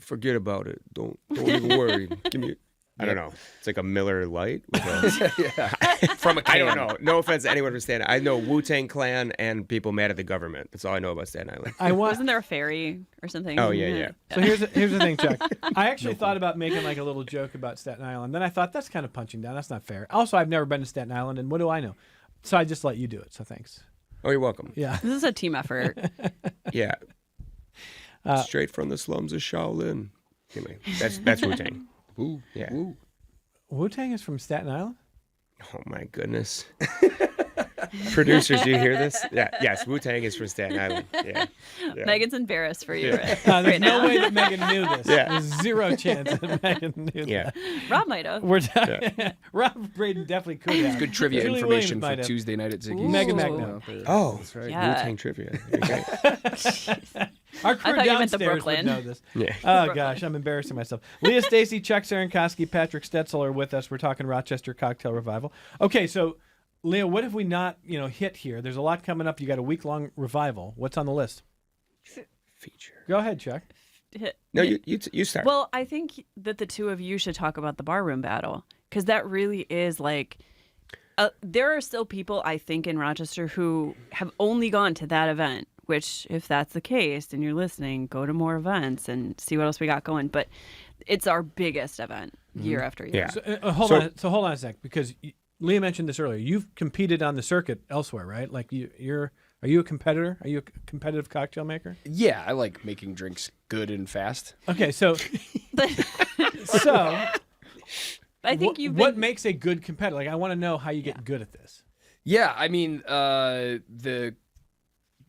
Forget about it. Don't even worry. Give me. I don't know. It's like a Miller Lite. With a, From a can. I don't know. No offense to anyone from Staten Island. I know Wu-Tang Clan and people mad at the government. That's all I know about Staten Island. Wasn't there a ferry or something? Oh, yeah. So here's the thing, Chuck. I actually thought about making like a little joke about Staten Island. Then I thought that's kind of punching down. That's not fair. Also, I've never been to Staten Island, and what do I know? So I just let you do it. So thanks. Oh, you're welcome. Yeah. This is a team effort. Yeah. Straight from the slums of Shaolin. Anyway, that's Wu-Tang. Ooh, Yeah. ooh. Wu-Tang is from Staten Island? Oh my goodness. Producers, do you hear this? Yeah, yes, Wu-Tang is from Staten Island. Yeah. Megan's embarrassed for you There's right no now. way that Megan knew this. Yeah. There's zero chance that Megan knew Yeah. that. Rob might have. Rob Braden definitely could have. Good trivia Julie information Williams for might have. Tuesday night at Ziggy's. Megan Ooh. McNabb. Oh, That's right. Yeah. Wu-Tang trivia. Okay. Our crew thought you meant the downstairs would Brooklyn. know this. Yeah. Oh, gosh, I'm embarrassing myself. Leah Stacy, Chuck Cerankosky, Patrick Stetzel are with us. We're talking Rochester Cocktail Revival. Okay, so, Leah, what have we not, hit here? There's a lot coming up. You got a week-long revival. What's on the list? Feature. Go ahead, Chuck. No, you start. Well, I think that the two of you should talk about the barroom battle, because that really is like, there are still people, I think, in Rochester who have only gone to that event, which, if that's the case and you're listening, go to more events and see what else we got going. But it's our biggest event year after year. Yeah. So, hold on a sec, because Leah mentioned this earlier. You've competed on the circuit elsewhere, right? Like, are you a competitor? Are you a competitive cocktail maker? Yeah, I like making drinks good and fast. Okay, so I think what makes a good competitor? Like, I want to know how you get good at this. Yeah, I mean,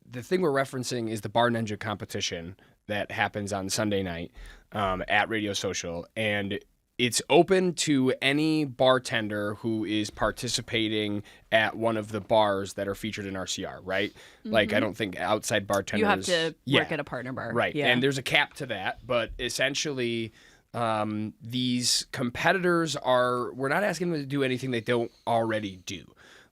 the thing we're referencing is the Bar Ninja competition that happens on Sunday night at Radio Social, and it's open to any bartender who is participating at one of the bars that are featured in RCR, right? Like, I don't think outside bartenders... You have to work at a partner bar. Right, Yeah. and there's a cap to that, but essentially... these competitors we're not asking them to do anything they don't already do.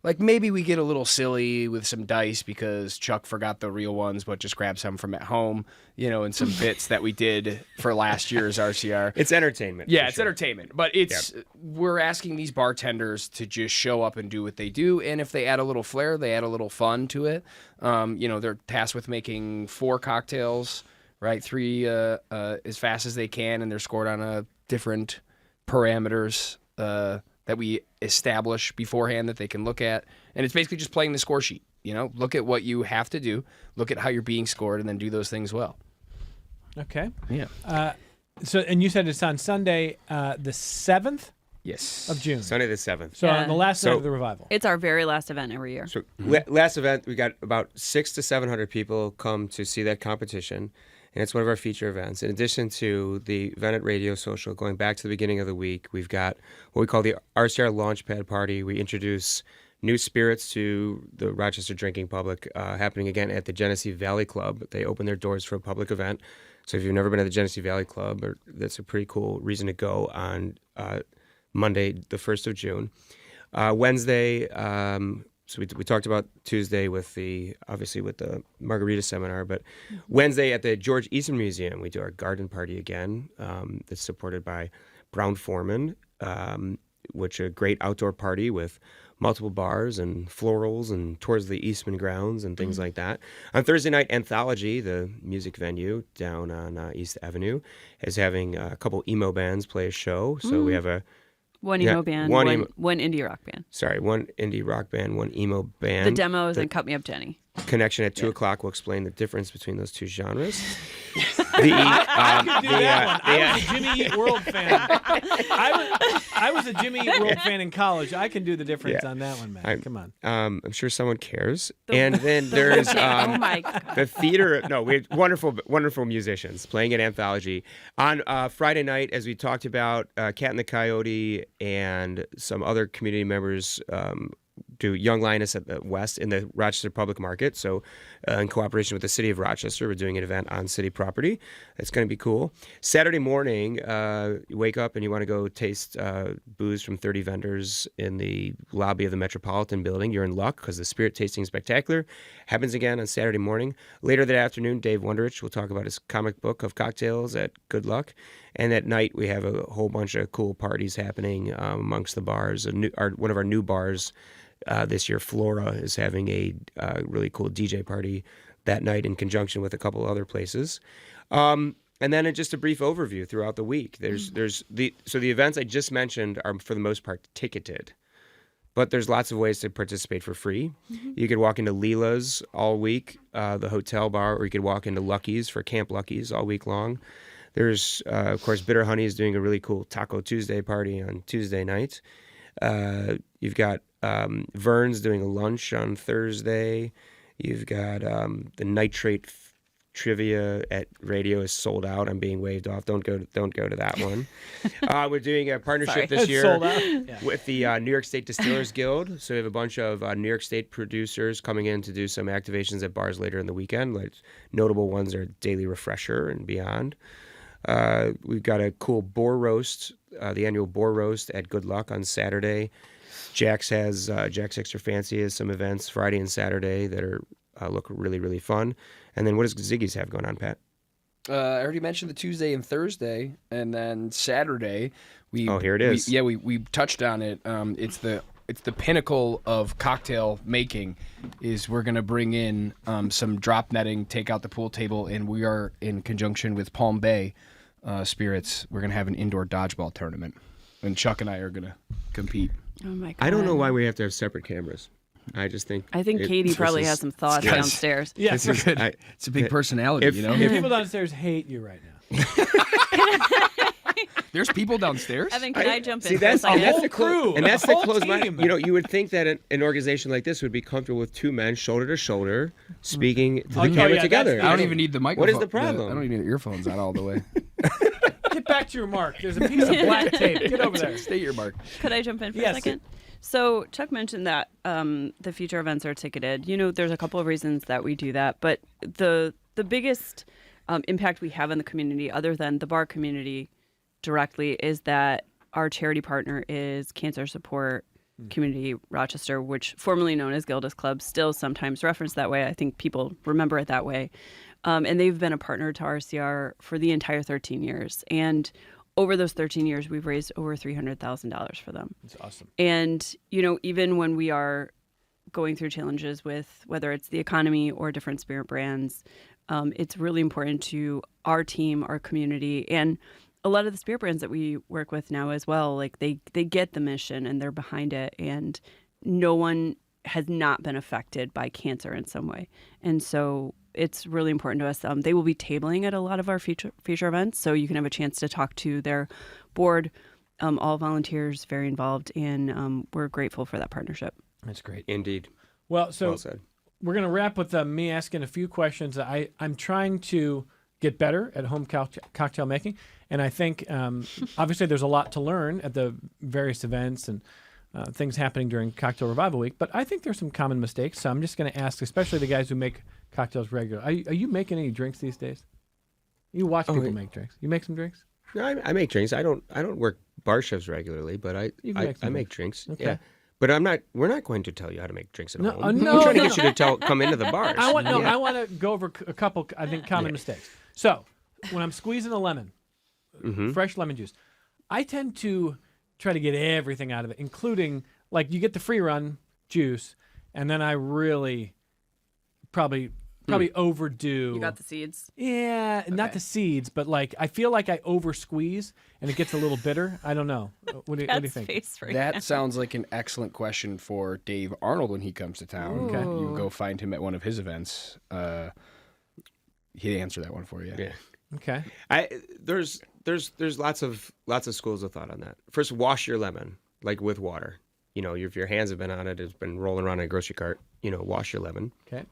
Like, maybe we get a little silly with some dice because Chuck forgot the real ones, but just grabbed some from at home, and some bits that we did for last year's RCR. It's entertainment. Yeah, for it's sure. entertainment, but we're asking these bartenders to just show up and do what they do, and if they add a little flair, they add a little fun to it. They're tasked with making 4 cocktails, right? 3 as fast as they can, and they're scored on different parameters that we establish beforehand that they can look at. And it's basically just playing the score sheet. Look at what you have to do, look at how you're being scored, and then do those things well. Okay. Yeah. And you said it's on Sunday, the 7th Yes. of June. Sunday the 7th. So Yeah. on the last night So- of the revival. It's our very last event every year. So last event, we got about 600 to 700 people come to see that competition, and it's one of our feature events. In addition to the event at Radio Social, going back to the beginning of the week, we've got what we call the RCR Launchpad Party. We introduce new spirits to the Rochester drinking public, happening again at the Genesee Valley Club. They open their doors for a public event. So if you've never been to the Genesee Valley Club, that's a pretty cool reason to go on Monday, the 1st of June. Wednesday, so we talked about Tuesday with the Margarita seminar, but Wednesday at the George Eastman Museum, we do our garden party again. That's supported by Brown Foreman, which a great outdoor party with multiple bars and florals and towards the Eastman grounds and things like that. On Thursday night, Anthology, the music venue down on East Avenue, is having a couple emo bands play a show. So we have One emo band, one one indie rock band. one indie rock band, one emo band. The demos and Cut Me Up Jenny. Connection at 2 o'clock will explain the difference between those two genres. I could do that one. I was a Jimmy Eat World fan. I was a Jimmy Eat World fan in college. I can do the difference Yeah. on that one, man. Come on. I'm sure someone cares. And then there's Oh my God. the theater. No, we had wonderful musicians playing at Anthology. On Friday night, as we talked about, Cat and the Coyote and some other community members do Young Lioness at the West in the Rochester Public Market. So in cooperation with the City of Rochester, we're doing an event on city property. It's going to be cool. Saturday morning, you wake up and you want to go taste booze from 30 vendors in the lobby of the Metropolitan Building. You're in luck because the Spirit Tasting Spectacular happens again on Saturday morning. Later that afternoon, Dave Wonderich will talk about his comic book of cocktails at Good Luck. And at night, we have a whole bunch of cool parties happening amongst the bars. One of our new bars this year, Flora, is having a really cool DJ party that night in conjunction with a couple other places. And then just a brief overview throughout the week. The events I just mentioned are for the most part ticketed, but there's lots of ways to participate for free. You could walk into Leela's all week, the hotel bar, or you could walk into Lucky's for Camp Lucky's all week long. There's, of course, Bitter Honey is doing a really cool Taco Tuesday party on Tuesday night. You've got Vern's doing a lunch on Thursday. You've got the nitrate trivia at radio is sold out. I'm being waved off. Don't go to that one. We're doing a partnership this year Sold out. Yeah. with the New York State Distillers Guild. So we have a bunch of New York State producers coming in to do some activations at bars later in the weekend. Like notable ones are Daily Refresher and beyond. We've got a cool boar roast, the annual boar roast at Good Luck on Saturday. Jack's Extra Fancy has some events Friday and Saturday that are look really, really fun. And then what does Ziggy's have going on, Pat? I already mentioned the Tuesday and Thursday, and then Saturday here it is. We touched on it. It's the pinnacle of cocktail making. Is we're gonna bring in some drop netting, take out the pool table, and we are in conjunction with Palm Bay Spirits. We're gonna have an indoor dodgeball tournament, and Chuck and I are gonna compete. Oh my god! I don't know why we have to have separate cameras. I think Katie probably has some thoughts downstairs. Yeah, It's a big personality, you know. people downstairs hate you right now. There's people downstairs. Evan, can I jump in? See, for a second? whole crew, and that's a the whole close mind. team. You would think that an organization like this would be comfortable with two men shoulder to shoulder speaking to the camera yeah, together. I don't even need the microphone. What is the problem? I don't even need the earphones out all the way. Get back to your mark. There's a piece of black tape. Get over there. State your mark. Could I jump in for Yes. a second? So Chuck mentioned that the future events are ticketed. You know, there's a couple of reasons that we do that, but the biggest impact we have in the community, other than the bar community directly, is that our charity partner is Cancer Support Community Rochester, which formerly known as Gildas Club, still sometimes referenced that way. I think people remember it that way. And they've been a partner to RCR for the entire 13 years. And over those 13 years, we've raised over $300,000 for them. That's awesome. And, you know, even when we are going through challenges with whether it's the economy or different spirit brands, it's really important to our team, our community, and a lot of the spirit brands that we work with now as well. Like they get the mission and they're behind it, and no one has not been affected by cancer in some way. And so it's really important to us. They will be tabling at a lot of our future events, so you can have a chance to talk to their board. All volunteers, very involved, and we're grateful for that partnership. That's great. Indeed. Well, so Well said. we're going to wrap with me asking a few questions. I'm trying to get better at home cocktail making, and I think obviously there's a lot to learn at the various events and things happening during Cocktail Revival Week, but I think there's some common mistakes, so I'm just going to ask, especially the guys who make cocktails regularly. Are you making any drinks these days? You watch people make drinks. You make some drinks? No, I make drinks. I don't work bar shifts regularly, but I make drinks. Okay. Yeah. But we're not going to tell you how to make drinks at No, home. no, I'm trying to no. get you to come into the bars. I want to go over a couple, I think, common mistakes. So, when I'm squeezing a lemon, fresh lemon juice, I tend to try to get everything out of it, including, like, you get the free run juice, and then I really probably overdo. You got the seeds? Yeah, not the seeds, but like I feel like I over squeeze and it gets a little bitter. I don't know. What do you think? Face right That now. sounds like an excellent question for Dave Arnold when he comes to town. Okay. You go find him at one of his events. He'd answer that one for you. Yeah. Okay. There's lots of schools of thought on that. First, wash your lemon like with water. You know, if your hands have been on it, it's been rolling around in a grocery cart. You know, wash your lemon. Okay.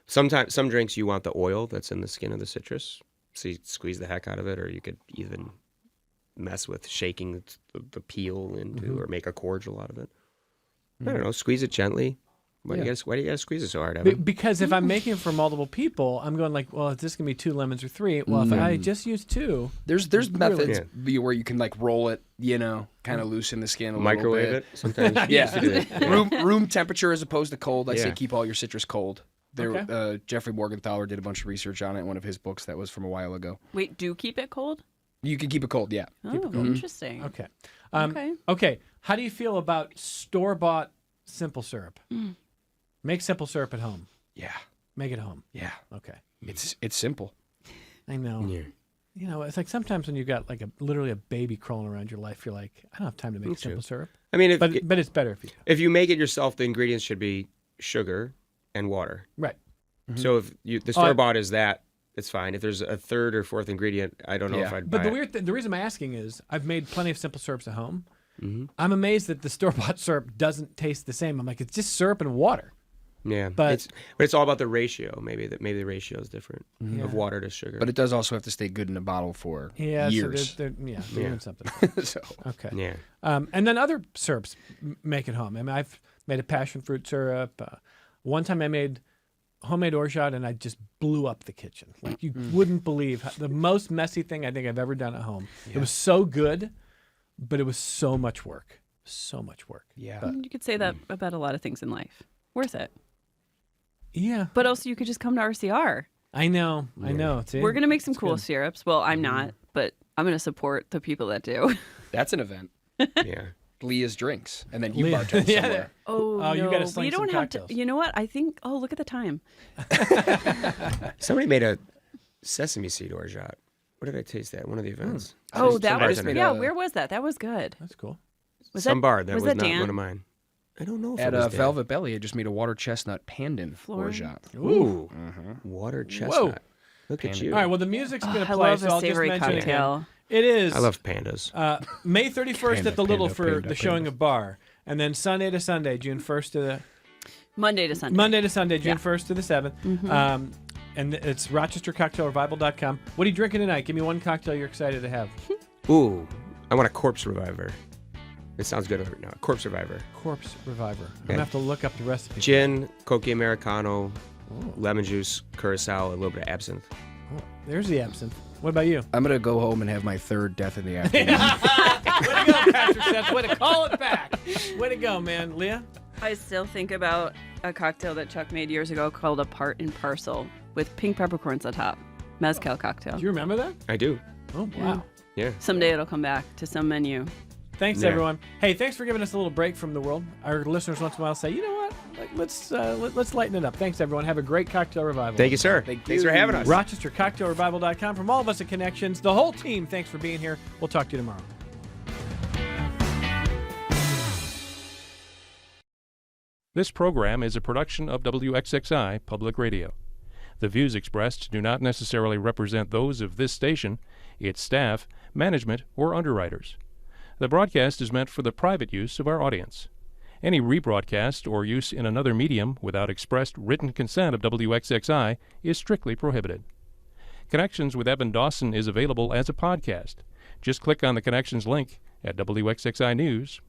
Sometimes some drinks you want the oil that's in the skin of the citrus, so you squeeze the heck out of it, or you could even mess with shaking the peel into, or make a cordial out of it. I don't know, squeeze it gently. Why do you gotta squeeze it so hard, Evan? Because if I'm making it for multiple people, I'm going like, well, is this gonna be 2 lemons or 3? Well, if I just use 2, There's methods where you can like roll it, you know, kind of loosen the skin a Microwave little bit. it sometimes. Yeah. You used to do that. Room temperature as opposed to cold. I say Yeah. keep all your citrus cold. Okay. Jeffrey Morgenthaler did a bunch of research on it in one of his books that was from a while ago. Wait, do keep it cold? You can keep it cold, yeah. Oh, interesting. okay. Okay. How do you feel about store-bought simple syrup? Make simple syrup at home. Yeah. Make it home. Yeah. Okay. It's simple. I know. Yeah. You know, it's like sometimes when you've got like literally a baby crawling around your life, you're like, I don't have time to make That's simple true. syrup. I mean, But it's better if you if you make it yourself, the ingredients should be sugar and water. right. So if the store bought is that, it's fine. If there's a third or fourth ingredient, I don't know if I'd buy But it. the reason I'm asking is I've made plenty of simple syrups at home, I'm amazed that the store-bought syrup doesn't taste the same. I'm like, it's just syrup and water. Yeah, But it's all about the ratio. Maybe the ratio is different of water to sugar. But it does also have to stay good in a bottle for Yeah, years. so they're doing something. So Okay. yeah, And then other syrups make it home. I mean, I've made a passion fruit syrup. One time I made homemade orgeat, and I just blew up the kitchen. Like, you wouldn't believe the most messy thing I think I've ever done at home. It was so good, but it was so much work. So much work. yeah. But, You could say that about a lot of things in life. Worth it. yeah. But also, you could just come to RCR. I know. See? We're going to make some cool good. syrups. Well, I'm not, but I'm going to support the people that do. That's an event. yeah. Leah's drinks, and then you Leah- bartend Yeah. somewhere. Oh, Oh, you no. gotta sling We don't some have cocktails. to. You know what? I think. Oh, look at the time. Somebody made a sesame seed orgeat. Where did I taste that? One of the events. Oh, that Somebody was. made Yeah, a- where was that? That was good. That's cool. Was some bar. That was was that not Dan? one of mine. I don't know if At it was Dan. Velvet Belly, I just made a water chestnut pandan Florin? orgeat. Ooh, water chestnut. Look at you. All right, well, the music's going to I play, love so a I'll just savory mention it again. cocktail. It is I love pandas. May 31st Panda, at the Little panda, for panda, the showing panda. of Bar, and then Sunday to Sunday, June 1st to the Monday to Sunday. Monday to Sunday, June Yeah. 1st to the 7th. And it's RochesterCocktailRevival.com. What are you drinking tonight? Give me one cocktail you're excited to have. Ooh, I want a corpse reviver. It sounds good right now. Corpse reviver. Corpse Reviver. I'm Okay. gonna have to look up the recipe. Gin, Coca Americano, lemon juice, curacao, a little bit of absinthe. Oh, there's the absinthe. What about you? I'm gonna go home and have my third death in the afternoon. Way to go, Patrick Seth. Way to call it back. Way to go, man. Leah? I still think about a cocktail that Chuck made years ago called a Part and Parcel with pink peppercorns on top. Mezcal cocktail. Do you remember that? I do. Oh, wow. Yeah. Someday it'll come back to some menu. Thanks, Yeah. everyone. Hey, thanks for giving us a little break from the world. Our listeners once in a while say, you know what? Like, let's lighten it up. Thanks, everyone. Have a great cocktail revival. Thank you, sir. Thanks for having us. RochesterCocktailRevival.com. From all of us at Connections, the whole team, thanks for being here. We'll talk to you tomorrow. This program is a production of WXXI Public Radio. The views expressed do not necessarily represent those of this station, its staff, management, or underwriters. The broadcast is meant for the private use of our audience. Any rebroadcast or use in another medium without expressed written consent of WXXI is strictly prohibited. Connections with Evan Dawson is available as a podcast. Just click on the Connections link at WXXInews.org.